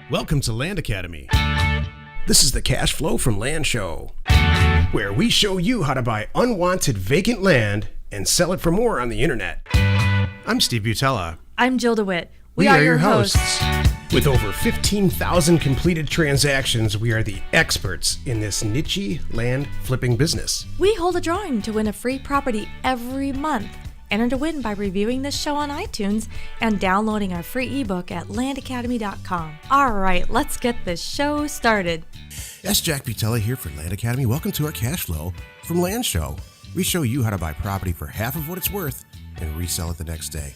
Welcome to Land Academy. This is the Cash Flow from Land show, where we show you how to buy unwanted vacant land and sell it for more on the internet. I'm Steve Butala. I'm Jill DeWitt. We are your hosts. With over 15,000 completed transactions, we are the experts in this niche land flipping business. We hold a drawing to win a free property every month. Enter to win by reviewing this show on iTunes and downloading our free ebook at landacademy.com. All right, let's get this show started. Yes, Jack Butala here for Land Academy. Welcome to our Cash Flow from Land show. We show you how to buy property for half of what it's worth and resell it the next day.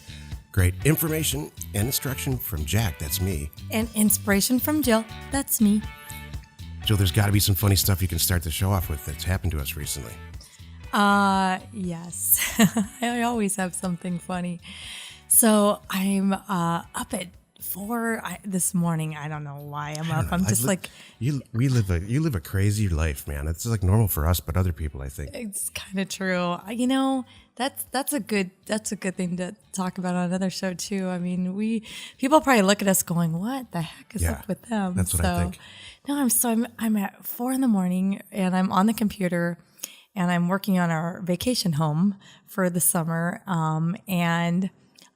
Great information and instruction from Jack, that's me. And inspiration from Jill, that's me. Jill, there's got to be some funny stuff you can start the show off with that's happened to us recently. Yes. I always have something funny. So I'm up at 4 this morning. I don't know why I'm up. I'm just like you live a crazy life, man. It's like normal for us, but other people, I think. It's kind of true. You know, that's a good thing to talk about on another show too. I mean, people probably look at us going, "What the heck is up with them?" That's what I think. No, I'm at 4 a.m. and I'm on the computer. And I'm working on our vacation home for the summer. And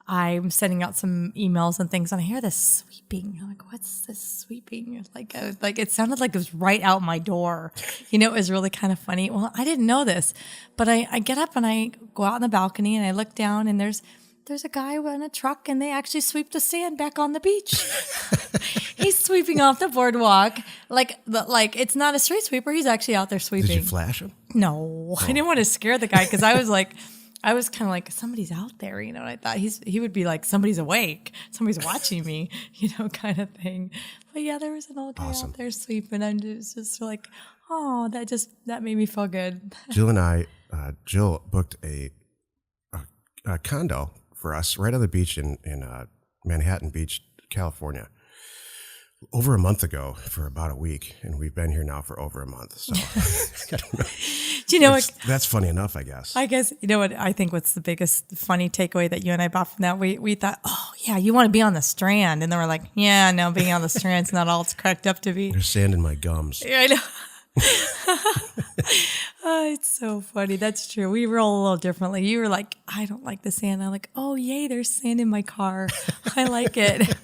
I'm sending out some emails and things. And I hear this sweeping. I'm like, what's this sweeping? Like it sounded like it was right out my door. You know, it was really kind of funny. Well, I didn't know this. But I get up and I go out on the balcony and I look down and there's a guy in a truck and they actually sweep the sand back on the beach. He's sweeping off the boardwalk. Like it's not a street sweeper. He's actually out there sweeping. Did you flash him? No, I didn't want to scare the guy because I was kind of like, somebody's out there, you know, and I thought he would be like, somebody's awake, somebody's watching me, you know, kind of thing. But yeah, there was an old guy out there sweeping. I'm just like, oh, that made me feel good. Jill and I, Jill booked a condo for us right on the beach in Manhattan Beach, California, over a month ago for about a week, and we've been here now for over a month. So, do you know what? That's funny enough, I guess. You know what I think. What's the biggest funny takeaway that you and I bought from that? We thought, oh yeah, you want to be on the Strand, and then we're like, yeah, no, being on the Strand's not all it's cracked up to be. There's sand in my gums. Yeah, I know. Oh, it's so funny. That's true. We roll a little differently. You were like, I don't like the sand. I'm like, oh yay, there's sand in my car. I like it.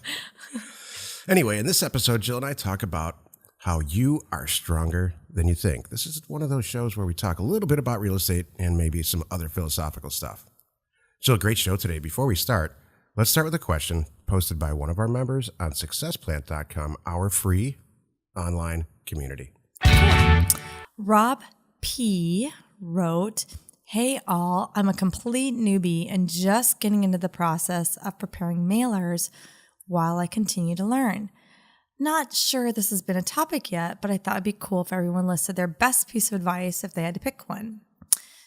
Anyway, in this episode, Jill and I talk about how you are stronger than you think. This is one of those shows where we talk a little bit about real estate and maybe some other philosophical stuff. Jill, great show today. Before we start, let's start with a question posted by one of our members on successplant.com, our free online community. Rob P. wrote, hey all, I'm a complete newbie and just getting into the process of preparing mailers while I continue to learn. Not sure this has been a topic yet, but I thought it'd be cool if everyone listed their best piece of advice if they had to pick one.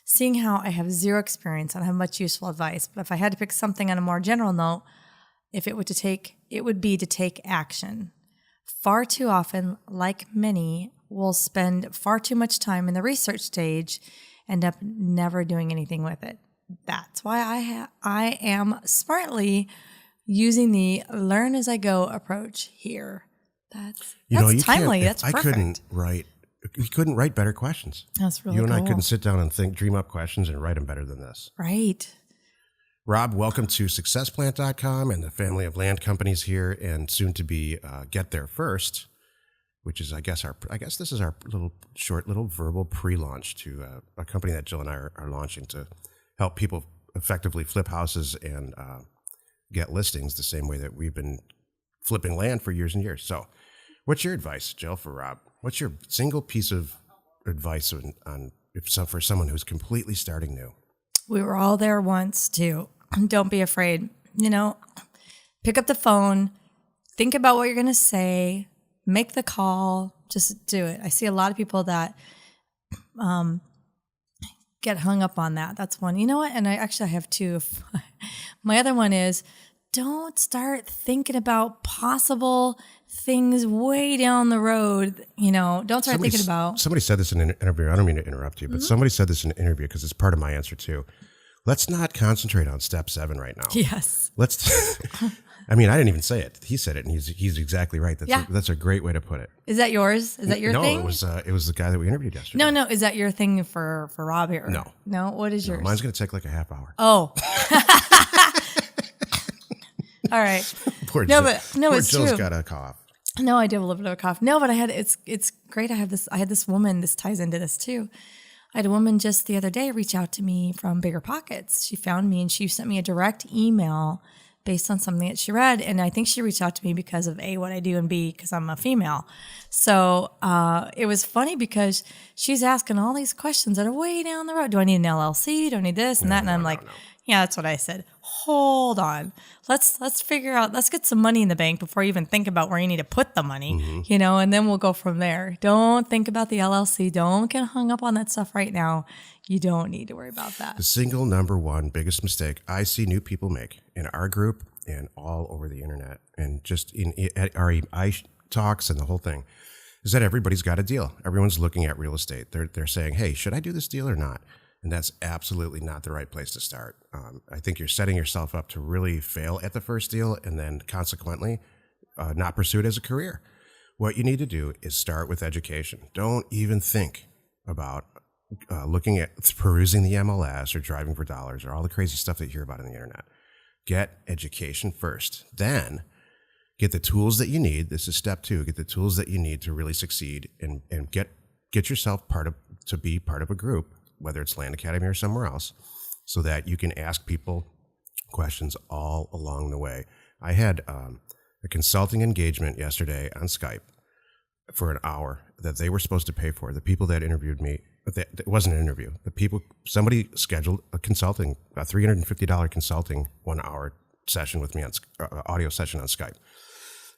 Seeing how I have zero experience, I don't have much useful advice, but if I had to pick something on a more general note, it would be to take action. Far too often, like many, we'll spend far too much time in the research stage, end up never doing anything with it. That's why I am smartly using the learn as I go approach here. That's timely. That's perfect. We couldn't write better questions. That's really cool. You and cool. I couldn't sit down and dream up questions and write them better than this. Right. Rob, welcome to successplant.com and the family of land companies here, and soon to be Get There First, which is I guess this is our little verbal pre-launch to a company that Jill and I are launching to help people effectively flip houses and get listings the same way that we've been flipping land for years and years. So what's your advice, Jill, for Rob? What's your single piece of advice for someone who's completely starting new? We were all there once too. Don't be afraid. You know, pick up the phone, think about what you're going to say, make the call, just do it. I see a lot of people that get hung up on that. That's one. You know what? And I have two. My other one is don't start thinking about possible things way down the road. You know, don't start thinking about. Somebody said this in an interview. I don't mean to interrupt you, but somebody said this in an interview because it's part of my answer too. Let's not concentrate on step 7 right now. Yes. I mean, I didn't even say it. He said it, and he's exactly right. That's a great way to put it. Is that yours? Is that your thing? No, it was the guy that we interviewed yesterday. No. Is that your thing for Rob here? No. What is yours? Mine's going to take like a half hour. Oh. All right. Poor it's Jill's true. got a cough. No, I do have a little bit of a cough. No, but it's great. I had this woman, this ties into this too. I had a woman just the other day reach out to me from Bigger Pockets. She found me and she sent me a direct email based on something that she read. And I think she reached out to me because of A, what I do, and B, because I'm a female. So it was funny because she's asking all these questions that are way down the road. Do I need an LLC? Do I need this and that? And I'm like, yeah, that's what I said. Hold on. Let's figure out, let's get some money in the bank before you even think about where you need to put the money, and then we'll go from there. Don't think about the LLC. Don't get hung up on that stuff right now. You don't need to worry about that. The single number one biggest mistake I see new people make in our group and all over the internet and just at our talks and the whole thing is that everybody's got a deal. Everyone's looking at real estate. They're saying, hey, should I do this deal or not? And that's absolutely not the right place to start. I think you're setting yourself up to really fail at the first deal and then consequently not pursue it as a career. What you need to do is start with education. Don't even think about looking at perusing the MLS or driving for dollars or all the crazy stuff that you hear about on the internet. Get education first. Then get the tools that you need. This is step 2. Get the tools that you need to really succeed and get yourself to be part of a group, whether it's Land Academy or somewhere else, so that you can ask people questions all along the way. I had a consulting engagement yesterday on Skype for an hour that they were supposed to pay for. The people that interviewed me, it wasn't an interview. Somebody scheduled a $350 consulting 1 hour session with me on audio session on Skype.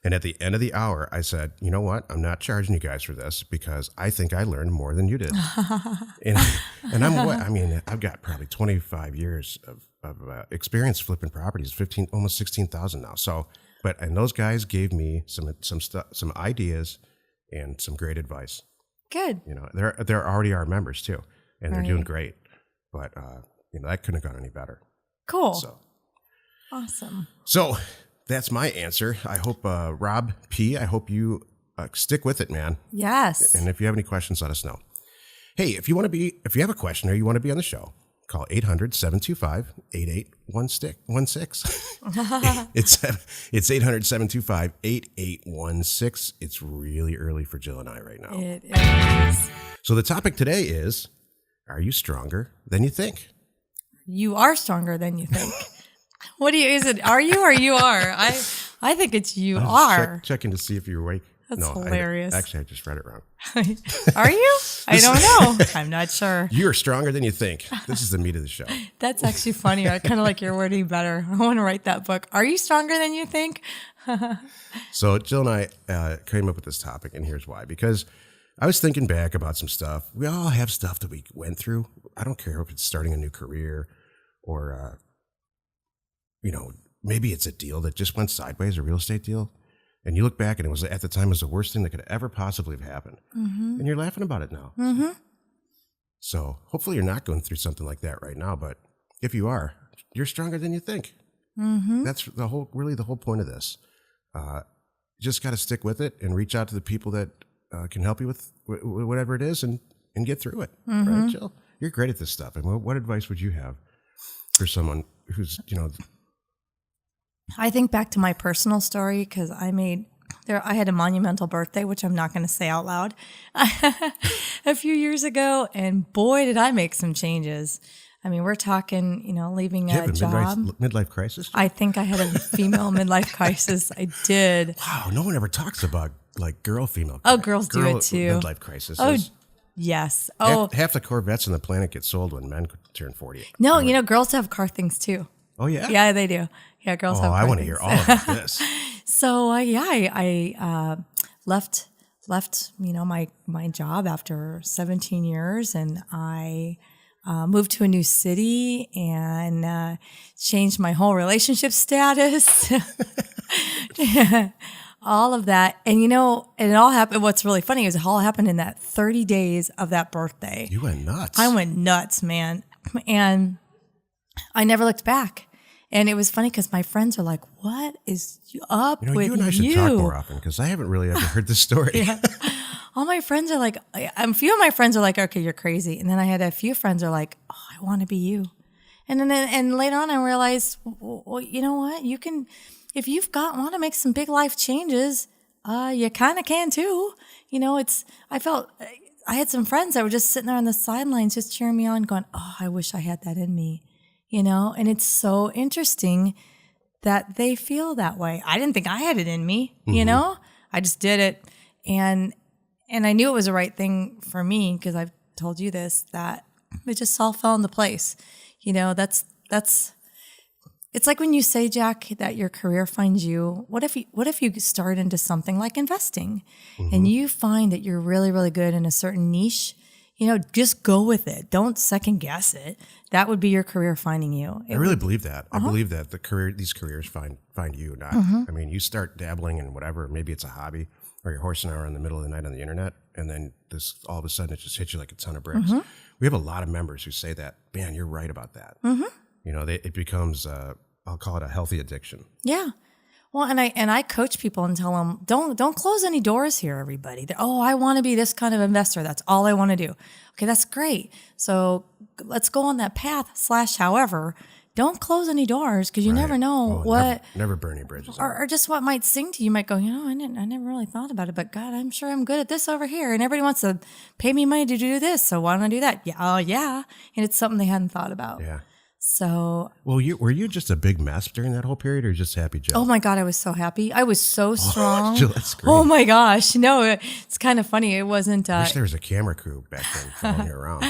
And at the end of the hour, I said, you know what? I'm not charging you guys for this because I think I learned more than you did. and I've got probably 25 years of experience flipping properties, almost 16,000 now. So, and those guys gave me some ideas and some great advice. Good. They're already our members too, and they're doing great. But that couldn't have gone any better. Cool. So awesome. So that's my answer. I hope Rob P. I hope you stick with it, man. Yes. And if you have any questions, let us know. Hey, if you have a question or you want to be on the show, call 800-725-8816. It's 800-725-8816. It's really early for Jill and I right now. It is. So the topic today is, are you stronger than you think? You are stronger than you think. Is it are you or you are? I think it's you are. Checking to see if you're awake. That's hilarious. Actually, I just read it wrong. Are you? I don't know. I'm not sure. You are stronger than you think. This is the meat of the show. That's actually funny. I kind of like your wording better. I want to write that book. Are you stronger than you think? So Jill and I came up with this topic, and here's why. Because I was thinking back about some stuff. We all have stuff that we went through. I don't care if it's starting a new career or, maybe it's a deal that just went sideways, a real estate deal. And you look back and it was at the time was the worst thing that could ever possibly have happened. Mm-hmm. And you're laughing about it now. Mm-hmm. So hopefully you're not going through something like that right now. But if you are, you're stronger than you think. Mm-hmm. That's the whole point of this. You just got to stick with it and reach out to the people that can help you with whatever it is and get through it. Mm-hmm. Right, Jill? You're great at this stuff. And what advice would you have for someone who's, I think back to my personal story because I had a monumental birthday, which I'm not going to say out loud, a few years ago, and boy, did I make some changes. I mean, we're talking, leaving a job. Midlife crisis? I think I had a female midlife crisis. I did. Wow, no one ever talks about female. Oh, girls do it too. Midlife crisis. Oh, yes. Oh, half the Corvettes on the planet get sold when men turn 40. No, girls have car things too. Oh yeah. Yeah, they do. Yeah, girls have. Oh, I want to hear all about this. So I left my job after 17 years, and I moved to a new city and changed my whole relationship status. All of that, and it all happened. What's really funny is it all happened in that 30 days of that birthday. You went nuts. I went nuts, man, and I never looked back. And it was funny because my friends are like, what is up with you and I should talk more often because I haven't really ever heard this story. Yeah. All my friends are like, a few of my friends are like, okay, you're crazy. And then I had a few friends are like, oh, I want to be you. And then and later on I realized, well, you know what? You can, if you've want to make some big life changes, you kind of can too. I had some friends that were just sitting there on the sidelines, just cheering me on, going, oh, I wish I had that in me, and it's so interesting that they feel that way. I didn't think I had it in me, I just did it. And I knew it was the right thing for me because I've told you this, that it just all fell into place. It's like when you say, Jack, that your career finds you. What if you start into something like investing and you find that you're really, really good in a certain niche? Just go with it. Don't second guess it. That would be your career finding you. I really believe that. I believe that these careers find you. Not. I mean, you start dabbling in whatever. Maybe it's a hobby, or you're horsing around in the middle of the night on the internet, and then all of a sudden it just hits you like a ton of bricks. We have a lot of members who say that. Man, you're right about that. It becomes I'll call it a healthy addiction. Yeah. Well, and I coach people and tell them, don't close any doors here, everybody. I want to be this kind of investor. That's all I want to do. Okay, that's great. So let's go on that path / however. Don't close any doors because you never know what. Never burn any bridges. Or just what might sing to you. You might go, I never really thought about it, but God, I'm sure I'm good at this over here. And everybody wants to pay me money to do this. So why don't I do that? Yeah, yeah. And it's something they hadn't thought about. Yeah. So, well, were you just a big mess during that whole period, or just happy, Jill? Oh my God, I was so happy. I was so strong. Jill, that's great. Oh my gosh, no, it's kind of funny. It wasn't. I wish there was a camera crew back then following you around.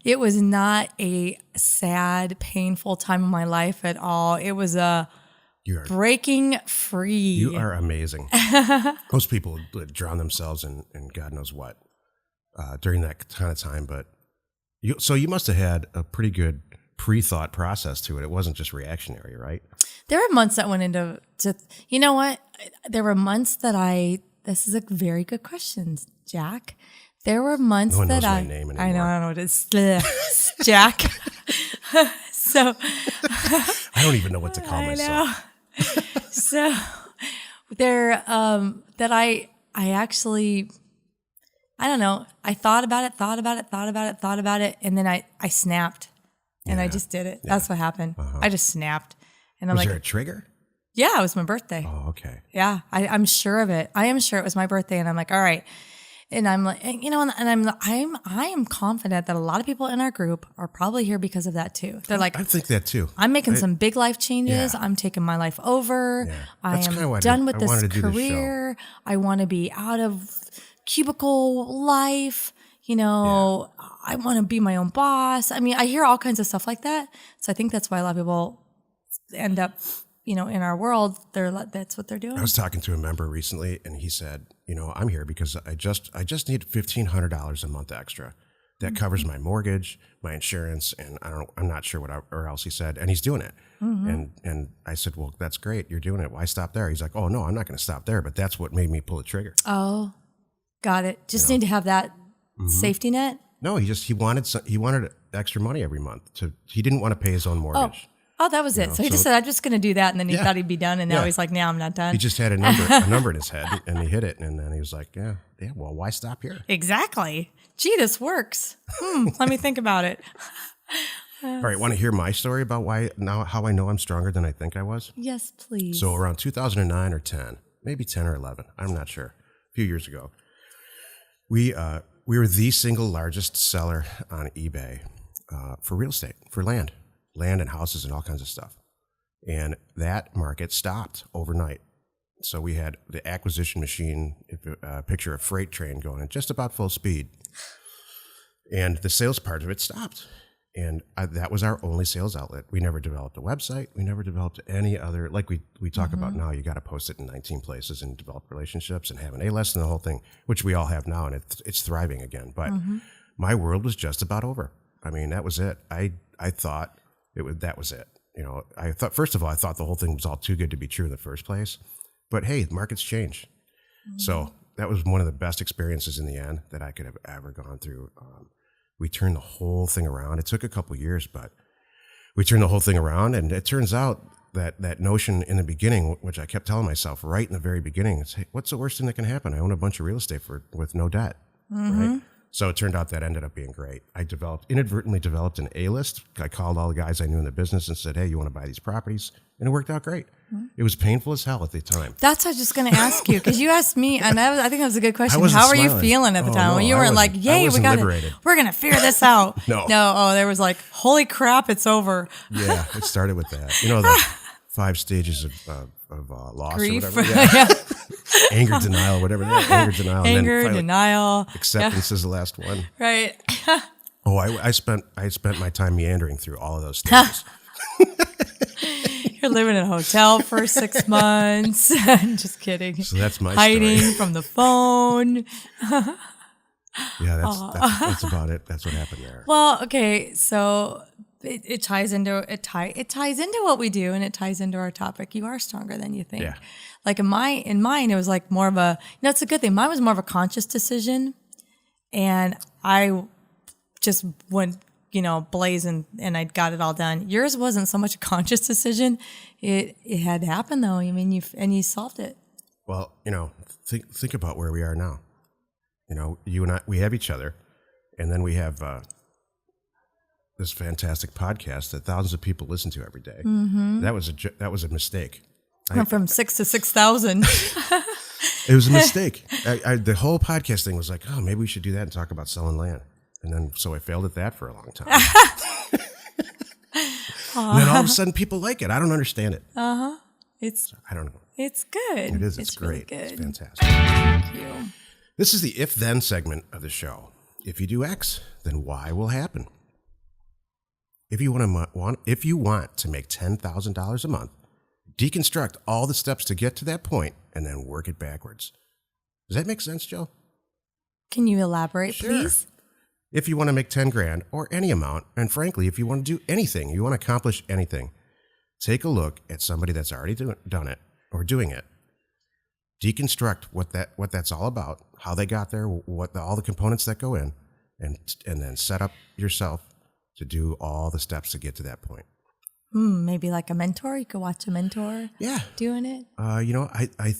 It was not a sad, painful time of my life at all. It was breaking free. You are amazing. Most people would drown themselves in God knows what during that kind of time, but you must have had a pretty good pre-thought process to it. It wasn't just reactionary, right? There were months that went into, you know what? There were months that this is a very good question, Jack. There were months no one that knows my name anymore. I don't know what it is. Jack. So. I don't even know what to call myself. So there, that I actually, I don't know. I thought about it. And then I snapped. And I just did it. Yeah. That's what happened. I just snapped. And I'm was there a trigger? Yeah, it was my birthday. Oh, okay. Yeah, I'm sure of it. I am sure it was my birthday. And I'm like, all right. And I'm like, I am confident that a lot of people in our group are probably here because of that too. They're like, I think that too. I'm making some big life changes. Yeah. I'm taking my life over. Yeah. I am done with this career. I want to be out of cubicle life. I want to be my own boss. I mean, I hear all kinds of stuff like that. So I think that's why a lot of people end up, in our world, that's what they're doing. I was talking to a member recently, and he said, I'm here because I just need $1,500 a month extra. That covers my mortgage, my insurance, and I'm not sure what else he said, and he's doing it. And I said, well, that's great. You're doing it. Why stop there? He's like, oh no, I'm not going to stop there, but that's what made me pull the trigger. Oh, got it. Just need to have that safety net. No, he wanted extra money every month. He didn't want to pay his own mortgage. Oh, that was it. So he just said, I'm just going to do that. And then he thought he'd be done. And now he's like, no, I'm not done. He just had a number in his head and he hit it. And then he was like, yeah, well, why stop here? Exactly. Gee, this works. Let me think about it. All right. Want to hear my story about how I know I'm stronger than I think I was? Yes, please. So around 2009 or 10, maybe 10 or 11. I'm not sure. A few years ago, we were the single largest seller on eBay for real estate, for land and houses and all kinds of stuff. And that market stopped overnight. So we had the acquisition machine, picture a freight train going at just about full speed. And the sales part of it stopped. And that was our only sales outlet. We never developed a website. We never developed any other, like we talk about now, you got to post it in 19 places and develop relationships and have an A-list and the whole thing, which we all have now, and it's thriving again. But my world was just about over. I mean, that was it. I thought that was it. I thought, first of all, I thought the whole thing was all too good to be true in the first place. But hey, the markets change. So that was one of the best experiences in the end that I could have ever gone through. We turned the whole thing around. It took a couple of years, but we turned the whole thing around, and it turns out that notion in the beginning, which I kept telling myself right in the very beginning, is, hey, what's the worst thing that can happen? I own a bunch of real estate with no debt, right? So it turned out that ended up being great. I inadvertently developed an A-list. I called all the guys I knew in the business and said, hey, you want to buy these properties? And it worked out great. It was painful as hell at the time. That's what I was just going to ask you, because you asked me, and I think that was a good question. wasn't How were you smiling. feeling at the time? No, when you I weren't like, wasn't- yay, I we wasn't got liberated. it. We're going to figure this out. No. Oh, there was like, holy crap, it's over. Yeah, it started with that. You know, the 5 stages of loss Grief. or whatever. Yeah. Anger, denial, whatever. Anger, denial. and then Anger, finally, denial. acceptance is the last one. Right. Oh, I spent my time meandering through all of those stages. You're living in a hotel for 6 months. Just kidding. So that's my Hiding story. from the phone. Yeah, that's about it. That's what happened there. Well, okay, so it ties into what we do, and it ties into our topic. You are stronger than you think. Yeah. Like in mine, it was like more of a, it's a good thing. Mine was more of a conscious decision, and I just went, blazing, and I got it all done. Yours wasn't so much a conscious decision. It had to happen though. I mean, you solved it. Well, think about where we are now. You and I, we have each other, and then we have this fantastic podcast that thousands of people listen to every day. Mm-hmm. That was a mistake. Went from 6 to 6,000. It was a mistake. The whole podcast thing was like, oh, maybe we should do that and talk about selling land. And then, so I failed at that for a long time. And then all of a sudden people like it. I don't understand it. I don't know. It's good. It is. It's really great. good. It's fantastic. Thank you. This is the if-then segment of the show. If you do X, then Y will happen. If you want to make $10,000 a month, deconstruct all the steps to get to that point and then work it backwards. Does that make sense, Joe? Can you elaborate, Sure. please? If you want to make 10 grand or any amount, and frankly, if you want to do anything, you want to accomplish anything, take a look at somebody that's already done it or doing it. Deconstruct what that's all about, how they got there, all the components that go in, and then set up yourself to do all the steps to get to that point. Maybe like a mentor. You could watch a mentor. Yeah, doing it. I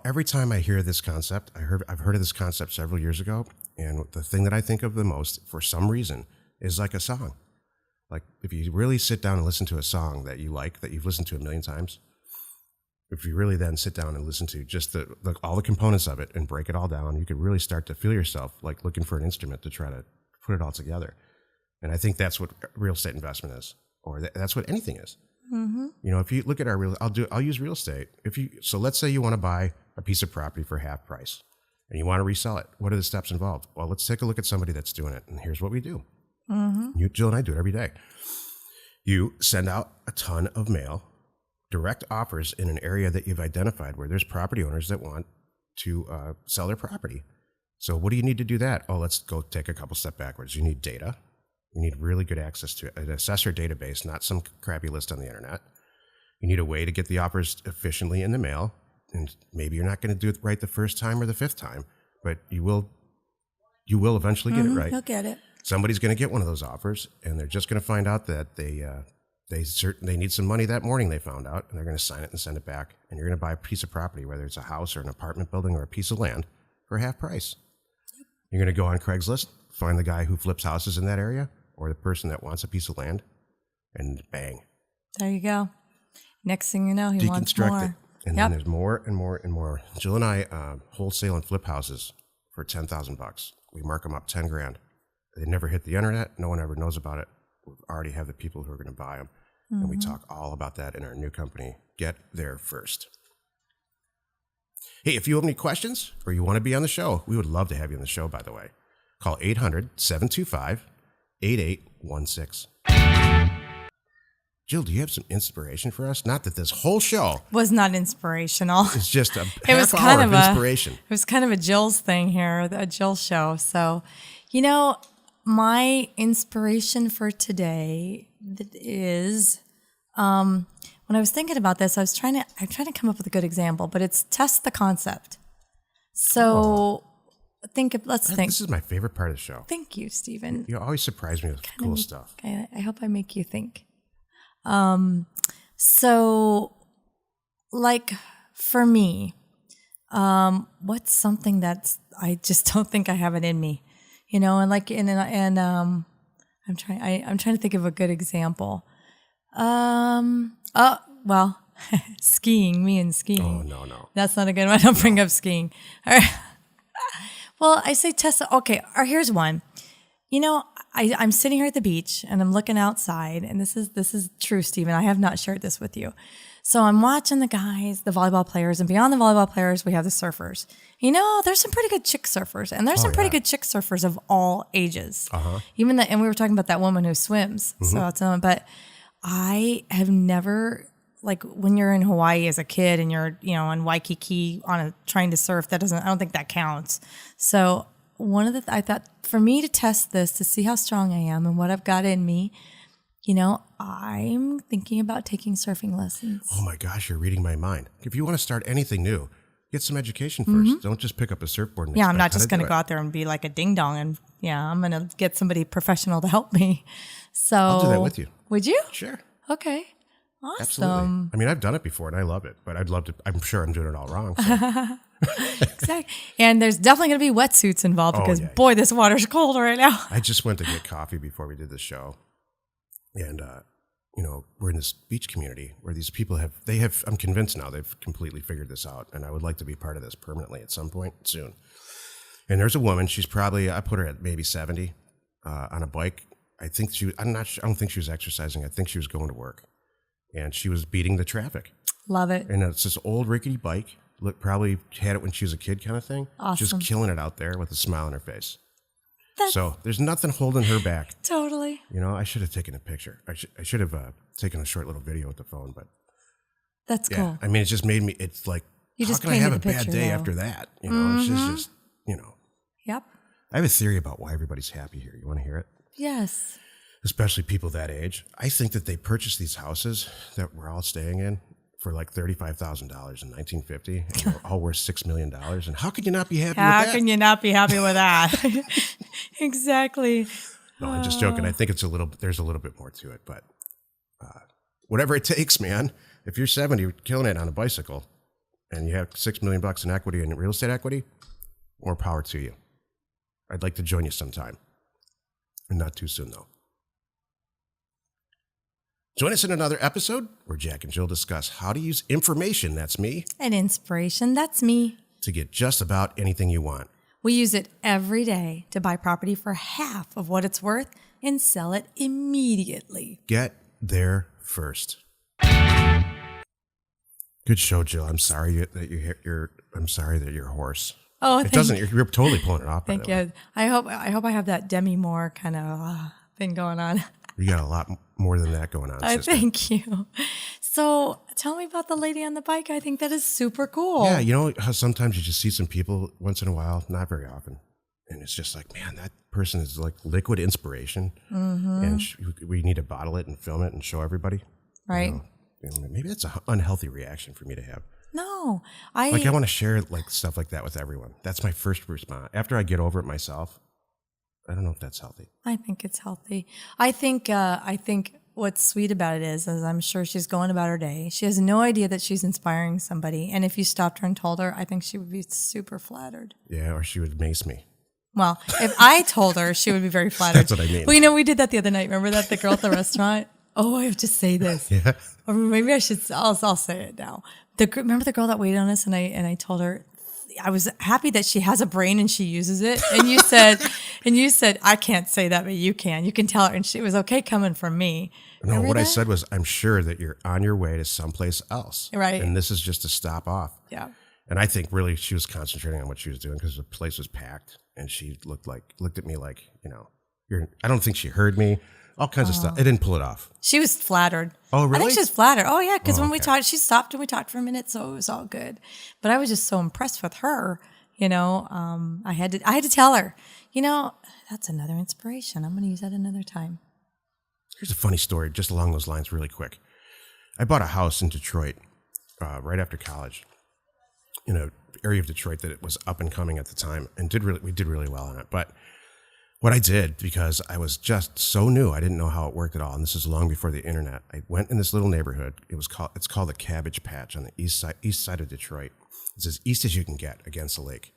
every time I hear this concept, I've heard of this concept several years ago, and the thing that I think of the most, for some reason, is like a song. Like if you really sit down and listen to a song that you like, that you've listened to a million times, if you really then sit down and listen to just all the components of it and break it all down, you could really start to feel yourself like looking for an instrument to try to put it all together. And I think that's what real estate investment is, or that's what anything is. Mm-hmm. If you look at I'll use real estate. So let's say you want to buy a piece of property for half price and you want to resell it. What are the steps involved? Well, let's take a look at somebody that's doing it. And here's what we do. Mm-hmm. Jill and I do it every day. You send out a ton of mail, direct offers in an area that you've identified where there's property owners that want to sell their property. So what do you need to do that? Oh, let's go take a couple steps backwards. You need data. You need really good access to an assessor database, not some crappy list on the internet. You need a way to get the offers efficiently in the mail. And maybe you're not going to do it right the first time or the fifth time, but you will eventually get it right. You'll get it. Somebody's going to get one of those offers, and they're just going to find out that they need some money that morning, they found out, and they're going to sign it and send it back. And you're going to buy a piece of property, whether it's a house or an apartment building or a piece of land, for half price. You're going to go on Craigslist, find the guy who flips houses in that area, or the person that wants a piece of land, and bang. There you go. Next thing you know, he wants more. Deconstruct it. And then there's more and more and more. Jill and I wholesale and flip houses for $10,000. We mark them up 10 grand. They never hit the internet. No one ever knows about it. We already have the people who are going to buy them. Mm-hmm. And we talk all about that in our new company, Get There First. Hey, if you have any questions or you want to be on the show, we would love to have you on the show, by the way. Call 800-725-8816. Jill, do you have some inspiration for us? Not that this whole show was not inspirational. It's just a half hour of inspiration. It was kind of a Jill's thing here, a Jill show. So, my inspiration for today is, when I was thinking about this, I'm trying to come up with a good example, but it's test the concept. So let's think. This is my favorite part of the show. Thank you, Stephen. You always surprise me with cool stuff. Okay, I hope I make you think. So, like for me, what's something that's I just don't think I have it in me, and I'm trying to think of a good example. Well, skiing, me and skiing. Oh, no. That's not a good one. Don't bring up skiing. All right. Well, I say Tessa. Okay, or here's one. I'm sitting here at the beach and I'm looking outside, and this is true, Stephen. I have not shared this with you. So I'm watching the guys, the volleyball players, and beyond the volleyball players, we have the surfers. There's some pretty good chick surfers, and there's some pretty good chick surfers of all ages. Even and we were talking about that woman who swims. But I have never, like when you're in Hawaii as a kid and you're, in Waikiki trying to surf, I don't think that counts. So I thought for me to test this, to see how strong I am and what I've got in me, I'm thinking about taking surfing lessons. Oh my gosh, you're reading my mind. If you want to start anything new, get some education 1st. Don't just pick up a surfboard. And I'm not just going to go out there and be like a ding dong. And I'm going to get somebody professional to help me. So I'll do that with you. Would you? Sure. Okay. Awesome. Absolutely. I mean, I've done it before and I love it, but I'd love to. I'm sure I'm doing it all wrong. So. Exactly. And there's definitely going to be wetsuits involved because, boy, this water's cold right now. I just went to get coffee before we did the show. And, we're in this beach community where these people I'm convinced now they've completely figured this out. And I would like to be part of this permanently at some point soon. And there's a woman, she's probably, I put her at maybe 70 on a bike. I don't think she was exercising. I think she was going to work. And she was beating the traffic. Love it. And it's this old rickety bike. Probably had it when she was a kid kind of thing. Awesome. Just killing it out there with a smile on her face. So there's nothing holding her back. Totally. I should have taken a picture. I should have taken a short little video with the phone, but that's cool. I mean, it just made me, it's like, how can I have a bad day after that? It's just. Yep. I have a theory about why everybody's happy here. You want to hear it? Yes. Especially people that age. I think that they purchased these houses that we're all staying in for like $35,000 in 1950, and they're all worth $6 million. And how could you not be happy with that? How can you not be happy with that? Exactly. No, I'm just joking. I think there's a little bit more to it, but whatever it takes, man. If you're 70, you're killing it on a bicycle, and you have $6 million in equity and real estate equity, more power to you. I'd like to join you sometime, and not too soon though. Join us in another episode where Jack and Jill discuss how to use information, that's me, and inspiration, that's me, to get just about anything you want. We use it every day to buy property for half of what it's worth and sell it immediately. Get there first. Good show, Jill. I'm sorry that you're hoarse. Oh, it doesn't. You're totally pulling it off. Thank you. I hope I have that Demi Moore kind of thing going on. You got a lot more than that going on. Thank you. So tell me about the lady on the bike. I think that is super cool. Yeah, how sometimes you just see some people once in a while, not very often, and it's just like, man, that person is like liquid inspiration, and we need to bottle it and film it and show everybody. Right. Maybe that's an unhealthy reaction for me to have. No, I want to share like stuff like that with everyone. That's my first response. After I get over it myself, I don't know if that's healthy. I think it's healthy. I think what's sweet about it is I'm sure she's going about her day. She has no idea that she's inspiring somebody. And if you stopped her and told her, I think she would be super flattered. Yeah, or she would mace me. Well, if I told her, she would be very flattered. That's what I mean. Well, we did that the other night. Remember that? The girl at the restaurant? Oh, I have to say this. Yeah. Or maybe I'll say it now. Remember the girl that waited on us and I told her, I was happy that she has a brain and she uses it. And you said, I can't say that, but you can. You can tell her. And it was okay coming from me. No, what I said was, I'm sure that you're on your way to someplace else. Right. And this is just a stop off. Yeah. And I think really she was concentrating on what she was doing because the place was packed. And she looked at me like, I don't think she heard me. All kinds of stuff. I didn't pull it off. She was flattered. Oh, really? I think she was flattered. Oh, yeah, because when we talked, she stopped and we talked for a minute, so it was all good. But I was just so impressed with her. I had to tell her. That's another inspiration. I'm going to use that another time. Here's a funny story, just along those lines, really quick. I bought a house in Detroit right after college, in an area of Detroit that it was up and coming at the time, and we did really well on it. But What I did, because I was just so new, I didn't know how it worked at all, and this is long before the internet. I went in this little neighborhood. It's called the Cabbage Patch on the east side of Detroit. It's as east as you can get against the lake.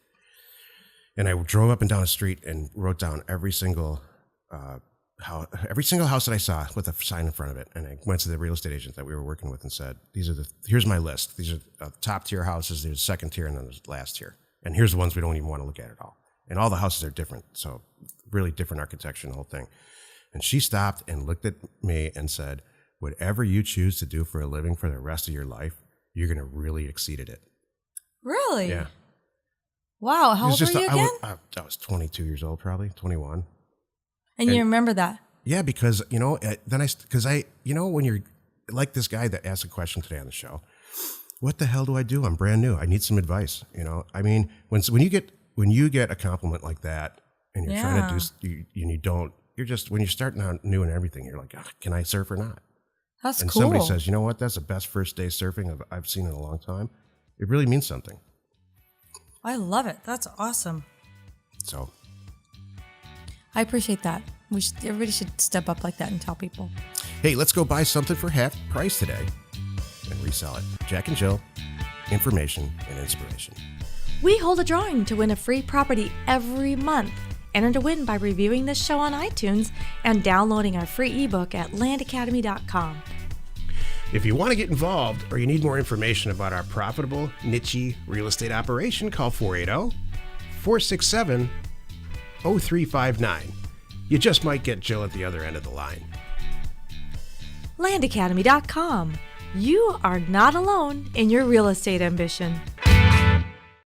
And I drove up and down the street and wrote down every single house that I saw with a sign in front of it. And I went to the real estate agent that we were working with and said, here's my list. These are top tier houses. There's second tier, and then there's last tier. And here's the ones we don't even want to look at all. And all the houses are different. So really different architecture and the whole thing. And she stopped and looked at me and said, whatever you choose to do for a living for the rest of your life, you're going to really exceed at it. Really? Yeah. Wow. How old were you again? I was 22 years old, probably 21. And you remember that? Yeah, because, when you're like this guy that asked a question today on the show, what the hell do I do? I'm brand new. I need some advice. I mean, when you get a compliment like that and you're trying to do, when you're starting out new and everything, you're like, can I surf or not? That's and cool. Somebody says, you know what? That's the best first day surfing I've seen in a long time. It really means something. I love it. That's awesome. So I appreciate that. Everybody should step up like that and tell people. Hey, let's go buy something for half price today and resell it. Jack and Jill, information and inspiration. We hold a drawing to win a free property every month. Enter to win by reviewing this show on iTunes and downloading our free ebook at landacademy.com. If you want to get involved or you need more information about our profitable, niche real estate operation, call 480-467-0359. You just might get Jill at the other end of the line. landacademy.com. You are not alone in your real estate ambition.